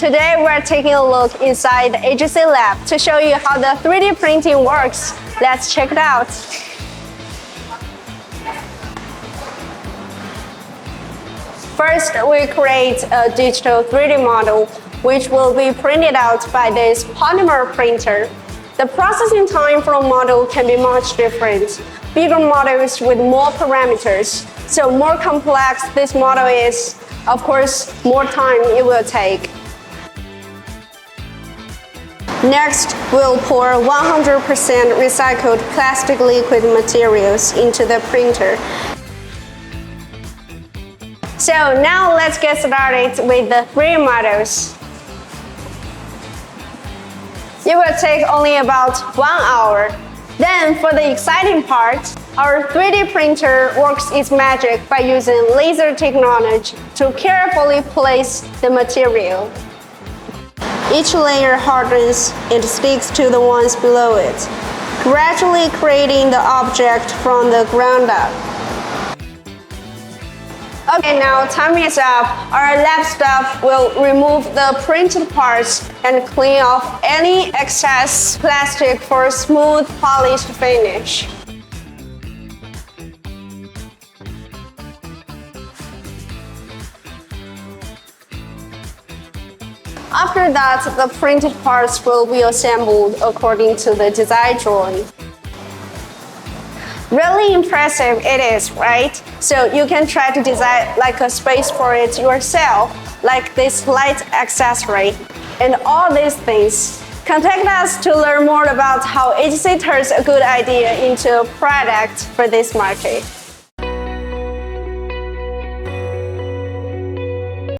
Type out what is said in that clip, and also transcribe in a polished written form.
Today we're taking a look inside the AGC lab to show you how the 3D printing works. Let's check it out. First, we create a digital 3D model, which will be printed out by this polymer printer. The processing time for a model can be much different. Bigger models with more parameters. So more complex this model is, of course, more time it will take. Next, we'll pour 100% recycled plastic liquid materials into the printer. So now let's get started with the 3D models. It will take only about 1 hour. Then for the exciting part, our 3D printer works its magic by using laser technology to carefully place the material. Each layer hardens and sticks to the ones below it, gradually creating the object from the ground up. Okay, now time is up. Our lab staff will remove the printed parts and clean off any excess plastic for a smooth, polished finish. After that, the printed parts will be assembled according to the design drawing. Really impressive it is, right? So you can try to design like a space for it yourself, like this light accessory, and all these things. Contact us to learn more about how AGC turns a good idea into a product for this market.